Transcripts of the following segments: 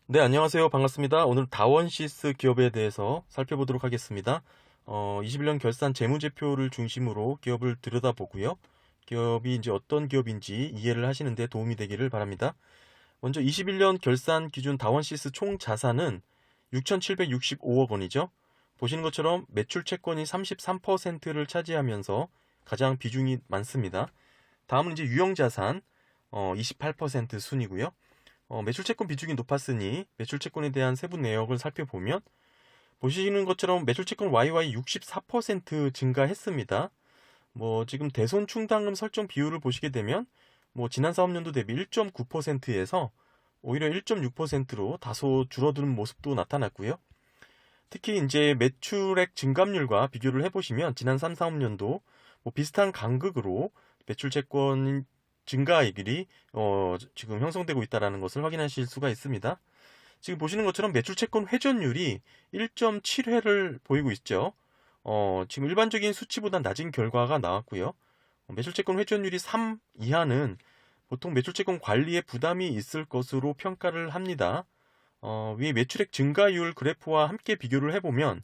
네, 안녕하세요. 반갑습니다. 오늘 다원시스 기업에 대해서 살펴보도록 하겠습니다. 21년 결산 재무제표를 중심으로 기업을 들여다보고요. 기업이 이제 어떤 기업인지 이해를 하시는 데 도움이 되기를 바랍니다. 먼저 21년 결산 기준 다원시스 총 자산은 6,765억 원이죠. 보시는 것처럼 매출 채권이 33%를 차지하면서 가장 비중이 많습니다. 다음은 이제 유형자산 28% 순이고요. 매출채권 비중이 높았으니 매출채권에 대한 세부 내역을 살펴보면 보시는 것처럼 매출채권 YY 64% 증가했습니다. 지금 대손 충당금 설정 비율을 보시게 되면 지난 사업년도 대비 1.9%에서 오히려 1.6%로 다소 줄어드는 모습도 나타났고요. 특히 이제 매출액 증감률과 비교를 해보시면 지난 3, 4업년도 비슷한 간극으로 매출채권 증가액이 지금 형성되고 있다는 것을 확인하실 수가 있습니다. 지금 보시는 것처럼 매출채권 회전율이 1.7회를 보이고 있죠. 지금 일반적인 수치보다 낮은 결과가 나왔고요. 매출채권 회전율이 3 이하는 보통 매출채권 관리에 부담이 있을 것으로 평가를 합니다. 위 매출액 증가율 그래프와 함께 비교를 해보면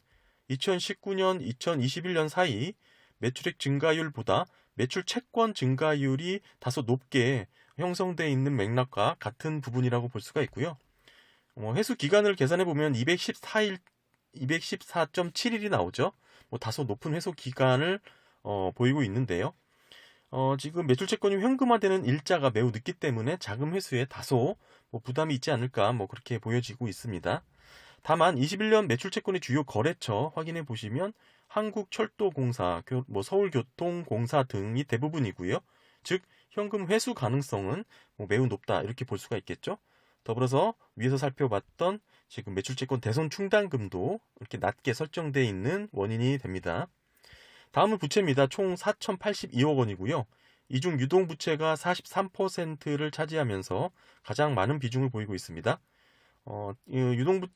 2019년, 2021년 사이 매출액 증가율보다 매출 채권 증가율이 다소 높게 형성되어 있는 맥락과 같은 부분이라고 볼 수가 있고요. 회수 기간을 계산해 보면 214.7일이 나오죠. 다소 높은 회수 기간을 보이고 있는데요. 지금 매출 채권이 현금화되는 일자가 매우 늦기 때문에 자금 회수에 다소 부담이 있지 않을까 그렇게 보여지고 있습니다. 다만 21년 매출 채권의 주요 거래처 확인해 보시면 한국철도공사, 서울교통공사 등이 대부분이고요. 즉 현금 회수 가능성은 매우 높다 이렇게 볼 수가 있겠죠. 더불어서 위에서 살펴봤던 지금 매출채권 대손 충당금도 이렇게 낮게 설정되어 있는 원인이 됩니다. 다음은 부채입니다. 총 4,082억 원이고요. 이 중 유동부채가 43%를 차지하면서 가장 많은 비중을 보이고 있습니다.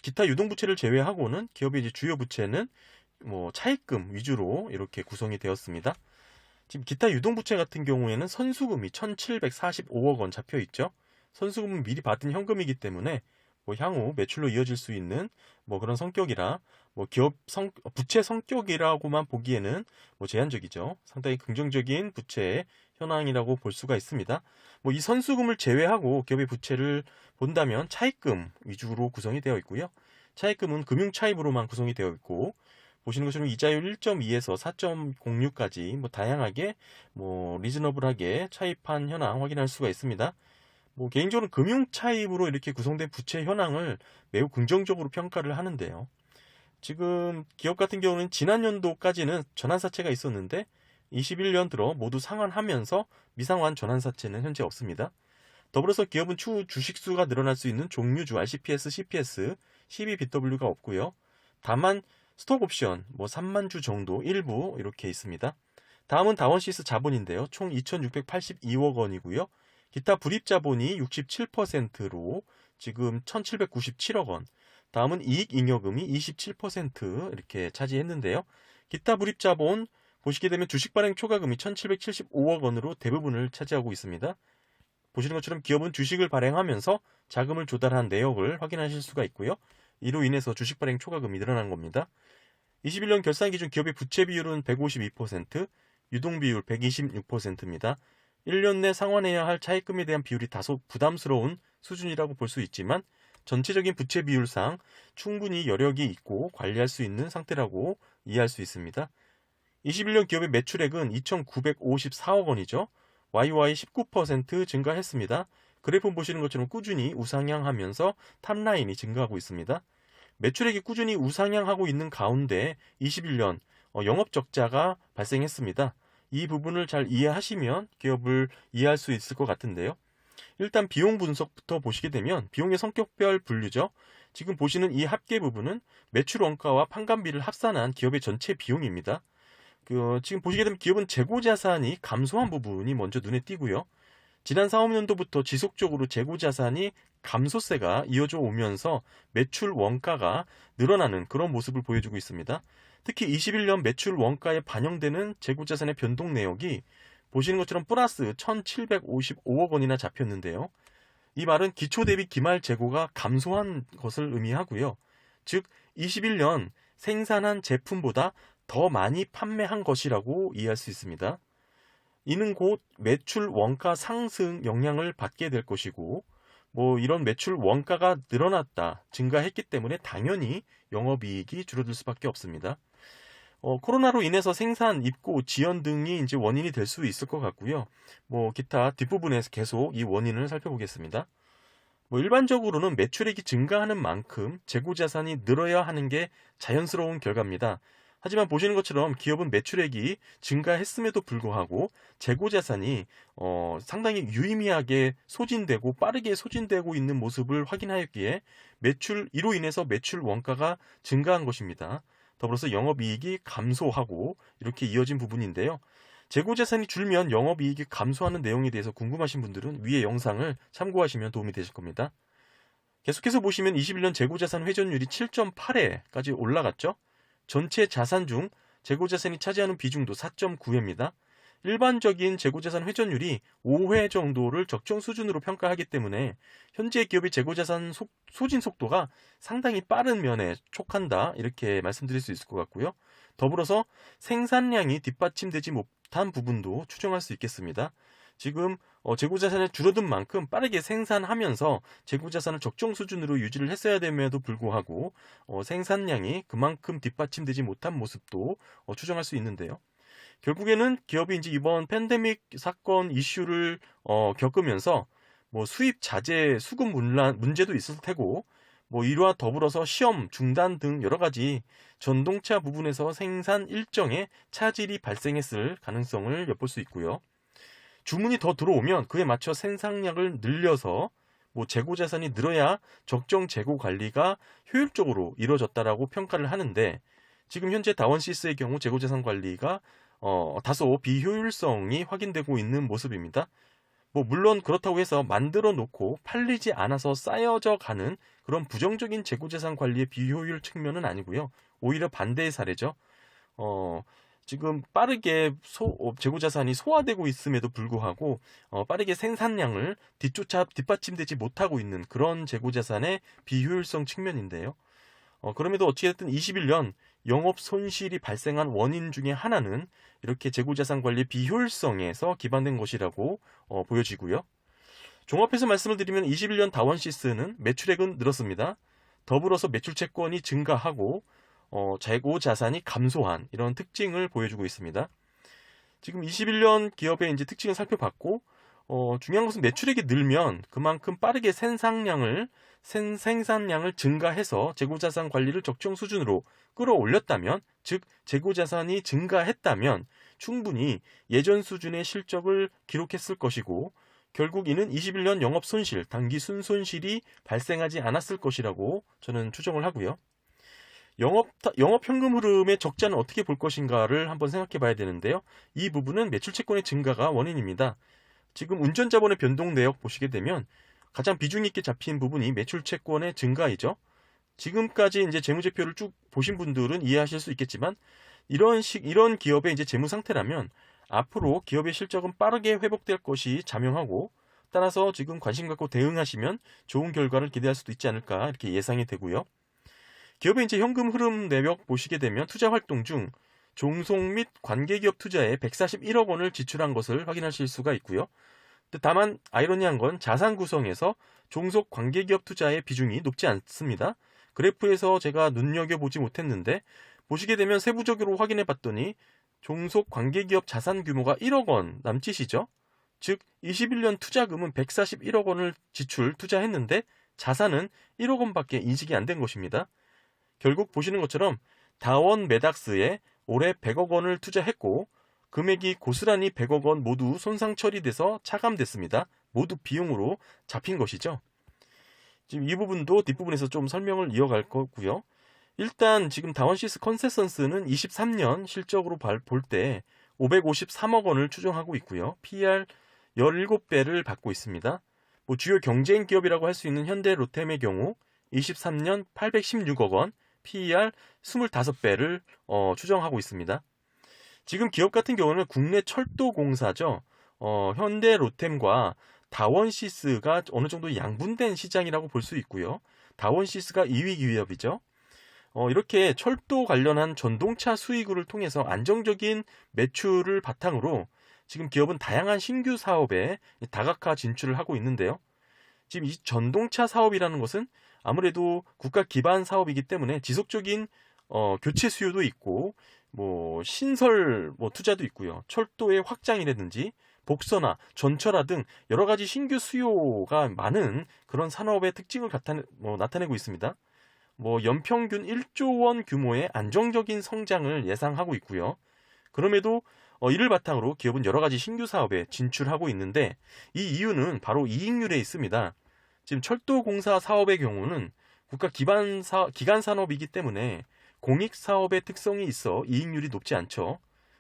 기타 유동부채를 제외하고는 기업의 이제 주요 부채는 차입금 위주로 이렇게 구성이 되었습니다. 지금 기타 유동부채 같은 경우에는 선수금이 1,745억 원 잡혀 있죠. 선수금은 미리 받은 현금이기 때문에 향후 매출로 이어질 수 있는 그런 성격이라 부채 성격이라고만 보기에는 제한적이죠. 상당히 긍정적인 부채의 현황이라고 볼 수가 있습니다. 이 선수금을 제외하고 기업의 부채를 본다면 차입금 위주로 구성이 되어 있고요. 차입금은 금융차입으로만 구성이 되어 있고 보시는 것처럼 이자율 1.2에서 4.06까지 다양하게 리즈너블하게 차입한 현황 확인할 수가 있습니다. 개인적으로 금융 차입으로 이렇게 구성된 부채 현황을 매우 긍정적으로 평가를 하는데요. 지금 기업 같은 경우는 지난 연도까지는 전환사채가 있었는데 21년 들어 모두 상환하면서 미상환 전환사채는 현재 없습니다. 더불어서 기업은 추후 주식수가 늘어날 수 있는 종류주 RCPS, CPS, CBBW가 없고요. 다만 스톡옵션 3만 주 정도 일부 이렇게 있습니다. 다음은 다원시스 자본인데요. 총 2,682억 원이고요. 기타 불입자본이 67%로 지금 1,797억 원. 다음은 이익잉여금이 27% 이렇게 차지했는데요. 기타 불입자본 보시게 되면 주식발행 초과금이 1,775억 원으로 대부분을 차지하고 있습니다. 보시는 것처럼 기업은 주식을 발행하면서 자금을 조달한 내역을 확인하실 수가 있고요. 이로 인해서 주식 발행 초과금이 늘어난 겁니다. 21년 결산 기준 기업의 부채 비율은 152%, 유동 비율 126%입니다. 1년 내 상환해야 할 차입금에 대한 비율이 다소 부담스러운 수준이라고 볼 수 있지만 전체적인 부채 비율상 충분히 여력이 있고 관리할 수 있는 상태라고 이해할 수 있습니다. 21년 기업의 매출액은 2,954억 원이죠. YY 19% 증가했습니다. 그래프 보시는 것처럼 꾸준히 우상향하면서 탑라인이 증가하고 있습니다. 매출액이 꾸준히 우상향하고 있는 가운데 21년 영업적자가 발생했습니다. 이 부분을 잘 이해하시면 기업을 이해할 수 있을 것 같은데요. 일단 비용 분석부터 보시게 되면 비용의 성격별 분류죠. 지금 보시는 이 합계 부분은 매출 원가와 판관비를 합산한 기업의 전체 비용입니다. 지금 보시게 되면 기업은 재고자산이 감소한 부분이 먼저 눈에 띄고요. 지난 사업년도부터 지속적으로 재고자산이 감소세가 이어져 오면서 매출 원가가 늘어나는 그런 모습을 보여주고 있습니다. 특히 21년 매출 원가에 반영되는 재고자산의 변동 내역이 보시는 것처럼 플러스 1,755억 원이나 잡혔는데요. 이 말은 기초 대비 기말 재고가 감소한 것을 의미하고요. 즉 21년 생산한 제품보다 더 많이 판매한 것이라고 이해할 수 있습니다. 이는 곧 매출 원가 상승 영향을 받게 될 것이고, 이런 매출 원가가 늘어났다, 증가했기 때문에 당연히 영업이익이 줄어들 수밖에 없습니다. 코로나로 인해서 생산, 입고, 지연 등이 이제 원인이 될 수 있을 것 같고요. 기타 뒷부분에서 계속 이 원인을 살펴보겠습니다. 일반적으로는 매출액이 증가하는 만큼 재고자산이 늘어야 하는 게 자연스러운 결과입니다. 하지만 보시는 것처럼 기업은 매출액이 증가했음에도 불구하고 재고자산이 상당히 유의미하게 소진되고 빠르게 소진되고 있는 모습을 확인하였기에 이로 인해서 매출 원가가 증가한 것입니다. 더불어서 영업이익이 감소하고 이렇게 이어진 부분인데요. 재고자산이 줄면 영업이익이 감소하는 내용에 대해서 궁금하신 분들은 위의 영상을 참고하시면 도움이 되실 겁니다. 계속해서 보시면 21년 재고자산 회전율이 7.8회까지 올라갔죠. 전체 자산 중 재고자산이 차지하는 비중도 4.9회입니다. 일반적인 재고자산 회전율이 5회 정도를 적정 수준으로 평가하기 때문에 현재 기업의 재고자산 소진 속도가 상당히 빠른 면에 촉한다, 이렇게 말씀드릴 수 있을 것 같고요. 더불어서 생산량이 뒷받침되지 못한 부분도 추정할 수 있겠습니다. 지금 재고자산이 줄어든 만큼 빠르게 생산하면서 재고자산을 적정 수준으로 유지를 했어야 됨에도 불구하고 생산량이 그만큼 뒷받침되지 못한 모습도 추정할 수 있는데요. 결국에는 기업이 이제 이번 팬데믹 사건 이슈를 겪으면서 수입 자재 수급 문제도 있을 테고, 이와 더불어서 시험 중단 등 여러 가지 전동차 부분에서 생산 일정에 차질이 발생했을 가능성을 엿볼 수 있고요. 주문이 더 들어오면 그에 맞춰 생산량을 늘려서 재고자산이 늘어야 적정 재고 관리가 효율적으로 이루어졌다라고 평가를 하는데, 지금 현재 다원시스의 경우 재고자산 관리가 다소 비효율성이 확인되고 있는 모습입니다. 물론 그렇다고 해서 만들어 놓고 팔리지 않아서 쌓여져 가는 그런 부정적인 재고자산 관리의 비효율 측면은 아니고요. 오히려 반대의 사례죠. 지금 빠르게 재고자산이 소화되고 있음에도 불구하고 빠르게 생산량을 뒷받침되지 못하고 있는 그런 재고자산의 비효율성 측면인데요. 그럼에도 어찌됐든 21년 영업 손실이 발생한 원인 중에 하나는 이렇게 재고자산 관리 비효율성에서 기반된 것이라고 보여지고요. 종합해서 말씀을 드리면 21년 다원시스는 매출액은 늘었습니다. 더불어서 매출 채권이 증가하고 재고자산이 감소한 이런 특징을 보여주고 있습니다. 지금 21년 기업의 이제 특징을 살펴봤고, 중요한 것은 매출액이 늘면 그만큼 빠르게 생산량을 증가해서 재고자산 관리를 적정 수준으로 끌어올렸다면, 즉 재고자산이 증가했다면 충분히 예전 수준의 실적을 기록했을 것이고, 결국 이는 21년 영업 손실, 단기 순손실이 발생하지 않았을 것이라고 저는 추정을 하고요. 영업 현금 흐름의 적자는 어떻게 볼 것인가를 한번 생각해 봐야 되는데요. 이 부분은 매출 채권의 증가가 원인입니다. 지금 운전자본의 변동 내역 보시게 되면 가장 비중 있게 잡힌 부분이 매출 채권의 증가이죠. 지금까지 이제 재무제표를 쭉 보신 분들은 이해하실 수 있겠지만, 이런 기업의 이제 재무 상태라면 앞으로 기업의 실적은 빠르게 회복될 것이 자명하고, 따라서 지금 관심 갖고 대응하시면 좋은 결과를 기대할 수도 있지 않을까, 이렇게 예상이 되고요. 기업의 이제 현금 흐름 내역 보시게 되면 투자 활동 중 종속 및 관계기업 투자에 141억 원을 지출한 것을 확인하실 수가 있고요. 다만 아이러니한 건 자산 구성에서 종속 관계기업 투자의 비중이 높지 않습니다. 그래프에서 제가 눈여겨보지 못했는데, 보시게 되면 세부적으로 확인해 봤더니 종속 관계기업 자산 규모가 1억 원 남짓이죠. 즉 21년 투자금은 141억 원을 투자했는데 자산은 1억 원밖에 인식이 안 된 것입니다. 결국 보시는 것처럼 다원 메닥스에 올해 100억 원을 투자했고, 금액이 고스란히 100억 원 모두 손상 처리돼서 차감됐습니다. 모두 비용으로 잡힌 것이죠. 지금 이 부분도 뒷부분에서 좀 설명을 이어갈 거고요. 일단 지금 다원시스 컨세선스는 23년 실적으로 볼 때 553억 원을 추정하고 있고요. PER 17배를 받고 있습니다. 주요 경쟁 기업이라고 할 수 있는 현대 로템의 경우 23년 816억 원, PER 25배를 추정하고 있습니다. 지금 기업 같은 경우는 국내 철도공사죠. 현대 로템과 다원시스가 어느 정도 양분된 시장이라고 볼 수 있고요. 다원시스가 2위 기업이죠. 이렇게 철도 관련한 전동차 수익을 통해서 안정적인 매출을 바탕으로 지금 기업은 다양한 신규 사업에 다각화 진출을 하고 있는데요. 지금 이 전동차 사업이라는 것은 아무래도 국가 기반 사업이기 때문에 지속적인 교체 수요도 있고 뭐 신설 투자도 있고요. 철도의 확장이라든지 복선화, 전철화 등 여러 가지 신규 수요가 많은 그런 산업의 특징을 나타내고 있습니다. 연평균 1조 원 규모의 안정적인 성장을 예상하고 있고요. 그럼에도 이를 바탕으로 기업은 여러 가지 신규 사업에 진출하고 있는데 이 이유는 바로 이익률에 있습니다. 지금 철도공사 사업의 경우는 국가 기반 기간 산업이기 때문에 공익 사업의 특성이 있어 이익률이 높지 않죠.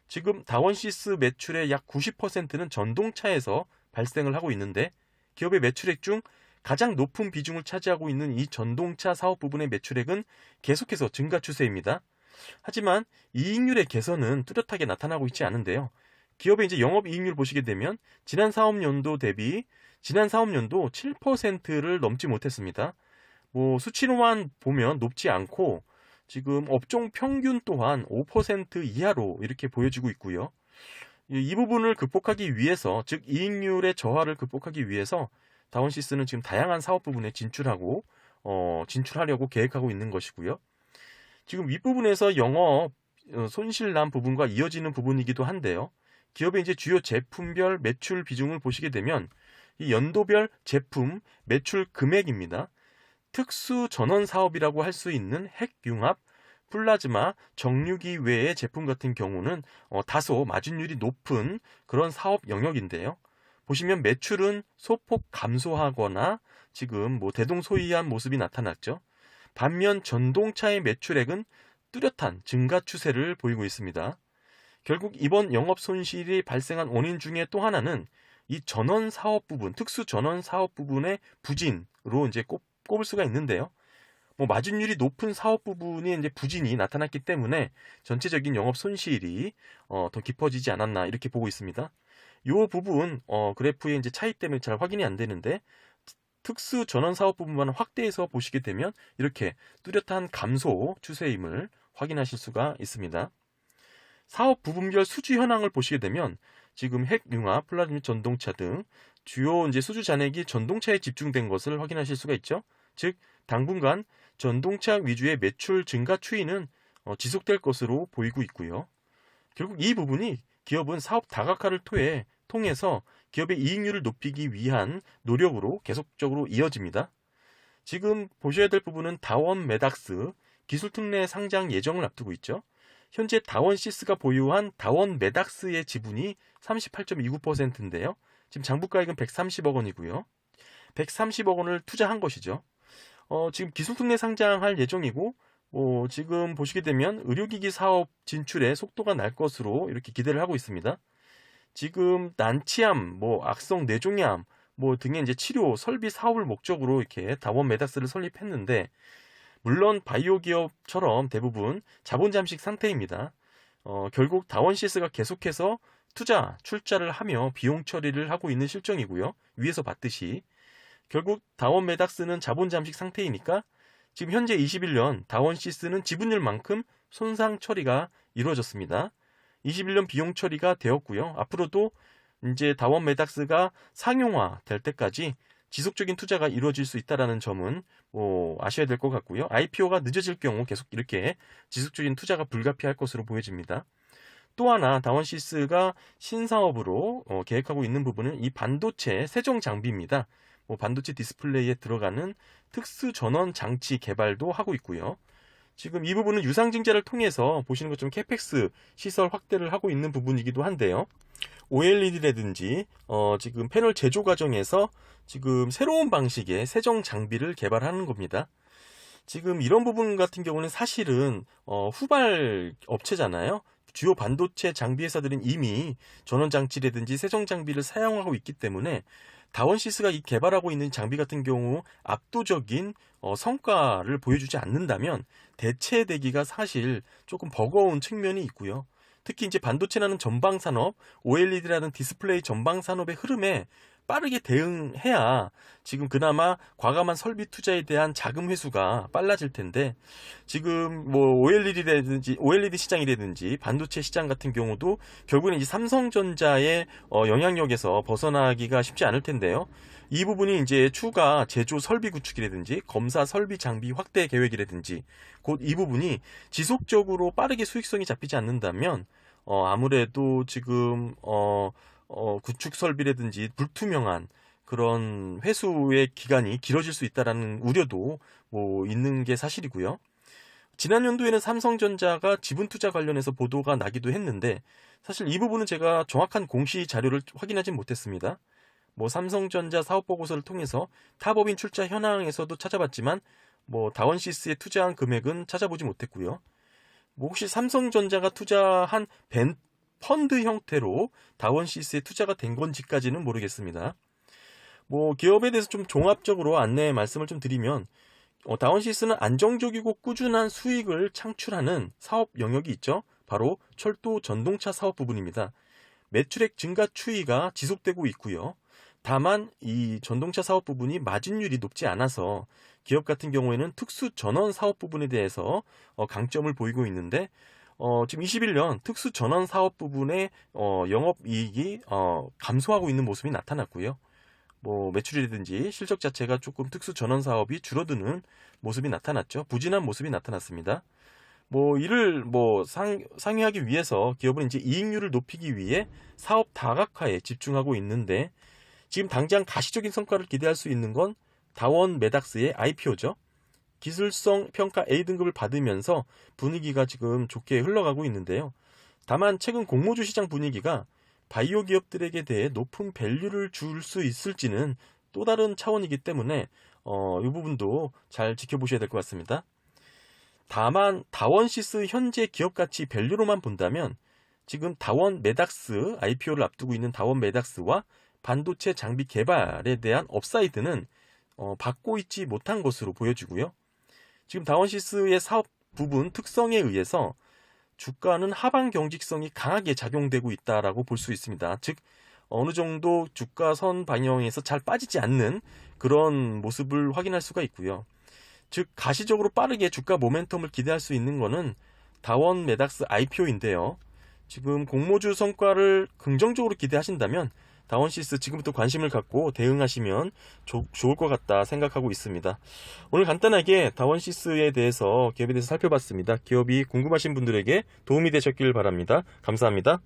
지금 다원시스 매출의 약 90%는 전동차에서 발생을 하고 있는데 기업의 매출액 중 가장 높은 비중을 차지하고 있는 이 전동차 사업 부분의 매출액은 계속해서 증가 추세입니다. 하지만 이익률의 개선은 뚜렷하게 나타나고 있지 않은데요. 기업의 이제 영업이익률 보시게 되면 지난 사업연도 대비 지난 사업연도 7%를 넘지 못했습니다. 수치로만 보면 높지 않고 지금 업종 평균 또한 5% 이하로 이렇게 보여지고 있고요. 이 부분을 극복하기 위해서, 즉 이익률의 저하를 극복하기 위해서 다원시스는 지금 다양한 사업 부분에 진출하려고 계획하고 있는 것이고요. 지금 윗부분에서 영업 손실난 부분과 이어지는 부분이기도 한데요. 기업의 이제 주요 제품별 매출 비중을 보시게 되면 이 연도별 제품 매출 금액입니다. 특수 전원 사업이라고 할 수 있는 핵융합, 플라즈마, 정유기 외의 제품 같은 경우는 다소 마진율이 높은 그런 사업 영역인데요. 보시면 매출은 소폭 감소하거나 지금 대동소이한 모습이 나타났죠. 반면 전동차의 매출액은 뚜렷한 증가 추세를 보이고 있습니다. 결국 이번 영업 손실이 발생한 원인 중에 또 하나는 이 전원 사업 부분, 특수 전원 사업 부분의 부진으로 이제 꼽을 수가 있는데요. 마진율이 높은 사업 부분이 이제 부진이 나타났기 때문에 전체적인 영업 손실이 더 깊어지지 않았나 이렇게 보고 있습니다. 이 부분 그래프의 이제 차이 때문에 잘 확인이 안 되는데 특수 전원 사업 부분만 확대해서 보시게 되면 이렇게 뚜렷한 감소 추세임을 확인하실 수가 있습니다. 사업 부분별 수주 현황을 보시게 되면 지금 핵융합, 플라즈마 전동차 등 주요 이제 수주 잔액이 전동차에 집중된 것을 확인하실 수가 있죠. 즉 당분간 전동차 위주의 매출 증가 추이는 지속될 것으로 보이고 있고요. 결국 이 부분이 기업은 사업 다각화를 통해서 기업의 이익률을 높이기 위한 노력으로 계속적으로 이어집니다. 지금 보셔야 될 부분은 다원 메닥스 기술특례 상장 예정을 앞두고 있죠. 현재 다원시스가 보유한 다원 메닥스의 지분이 38.29%인데요. 지금 장부가액은 130억 원이고요. 130억 원을 투자한 것이죠. 지금 기술특례 상장할 예정이고 지금 보시게 되면 의료기기 사업 진출에 속도가 날 것으로 이렇게 기대를 하고 있습니다. 지금 난치암, 악성 뇌종양 등의 이제 치료 설비 사업을 목적으로 이렇게 다원 메닥스를 설립했는데 물론 바이오 기업처럼 대부분 자본 잠식 상태입니다. 결국 다원시스가 계속해서 출자를 하며 비용 처리를 하고 있는 실정이고요. 위에서 봤듯이 결국 다원 메닥스는 자본 잠식 상태이니까 지금 현재 21년 다원시스는 지분율만큼 손상 처리가 이루어졌습니다. 21년 비용 처리가 되었고요. 앞으로도 이제 다원 메닥스가 상용화 될 때까지 지속적인 투자가 이루어질 수 있다는 점은 아셔야 될 것 같고요. IPO가 늦어질 경우 계속 이렇게 지속적인 투자가 불가피할 것으로 보여집니다. 또 하나 다원시스가 신사업으로 계획하고 있는 부분은 이 반도체 세정 장비입니다. 반도체 디스플레이에 들어가는 특수 전원 장치 개발도 하고 있고요. 지금 이 부분은 유상증자를 통해서 보시는 것처럼 캐펙스 시설 확대를 하고 있는 부분이기도 한데요. OLED라든지 지금 패널 제조 과정에서 지금 새로운 방식의 세정 장비를 개발하는 겁니다. 지금 이런 부분 같은 경우는 사실은 후발 업체잖아요. 주요 반도체 장비 회사들은 이미 전원 장치라든지 세정 장비를 사용하고 있기 때문에 다원시스가 이 개발하고 있는 장비 같은 경우 압도적인 성과를 보여주지 않는다면 대체되기가 사실 조금 버거운 측면이 있고요. 특히 이제 반도체라는 전방 산업, OLED라는 디스플레이 전방 산업의 흐름에 빠르게 대응해야 지금 그나마 과감한 설비 투자에 대한 자금 회수가 빨라질 텐데, 지금 뭐 OLED 시장이라든지 반도체 시장 같은 경우도 결국에는 이 삼성전자의 영향력에서 벗어나기가 쉽지 않을 텐데요. 이 부분이 이제 추가 제조 설비 구축이라든지 검사 설비 장비 확대 계획이라든지 곧 이 부분이 지속적으로 빠르게 수익성이 잡히지 않는다면 아무래도 지금 구축 설비라든지 불투명한 그런 회수의 기간이 길어질 수 있다라는 우려도 뭐 있는 게 사실이고요. 지난 연도에는 삼성전자가 지분 투자 관련해서 보도가 나기도 했는데, 사실 이 부분은 제가 정확한 공시 자료를 확인하진 못했습니다. 뭐 삼성전자 사업 보고서를 통해서 타법인 출자 현황에서도 찾아봤지만 뭐 다원시스에 투자한 금액은 찾아보지 못했고요. 뭐 혹시 삼성전자가 투자한 펀드 형태로 다원시스에 투자가 된 건지까지는 모르겠습니다. 뭐 기업에 대해서 좀 종합적으로 안내 말씀을 좀 드리면, 다원시스는 안정적이고 꾸준한 수익을 창출하는 사업 영역이 있죠. 바로 철도 전동차 사업 부분입니다. 매출액 증가 추이가 지속되고 있고요. 다만 이 전동차 사업 부분이 마진율이 높지 않아서 기업 같은 경우에는 특수 전원 사업 부분에 대해서 강점을 보이고 있는데, 지금 21년 특수 전원 사업 부분의 영업이익이 감소하고 있는 모습이 나타났고요. 뭐 매출이라든지 실적 자체가 조금 특수 전원 사업이 줄어드는 모습이 나타났죠. 부진한 모습이 나타났습니다. 뭐 이를 뭐 상회하기 위해서 기업은 이제 이익률을 높이기 위해 사업 다각화에 집중하고 있는데, 지금 당장 가시적인 성과를 기대할 수 있는 건 다원 메닥스의 IPO죠. 기술성 평가 A등급을 받으면서 분위기가 지금 좋게 흘러가고 있는데요. 다만 최근 공모주 시장 분위기가 바이오 기업들에게 대해 높은 밸류를 줄 수 있을지는 또 다른 차원이기 때문에 이 부분도 잘 지켜보셔야 될 것 같습니다. 다만 다원시스 현재 기업 가치 밸류로만 본다면 지금 다원 메닥스 IPO를 앞두고 있는 다원 메닥스와 반도체 장비 개발에 대한 업사이드는 받고 있지 못한 것으로 보여지고요. 지금 다원시스의 사업 부분 특성에 의해서 주가는 하방 경직성이 강하게 작용되고 있다라고 볼 수 있습니다. 즉 어느 정도 주가선 방향에서 잘 빠지지 않는 그런 모습을 확인할 수가 있고요. 즉 가시적으로 빠르게 주가 모멘텀을 기대할 수 있는 것은 다원 메닥스 IPO인데요. 지금 공모주 성과를 긍정적으로 기대하신다면 다원시스 지금부터 관심을 갖고 대응하시면 좋을 것 같다 생각하고 있습니다. 오늘 간단하게 다원시스에 대해서, 기업에 대해서 살펴봤습니다. 기업이 궁금하신 분들에게 도움이 되셨길 바랍니다. 감사합니다.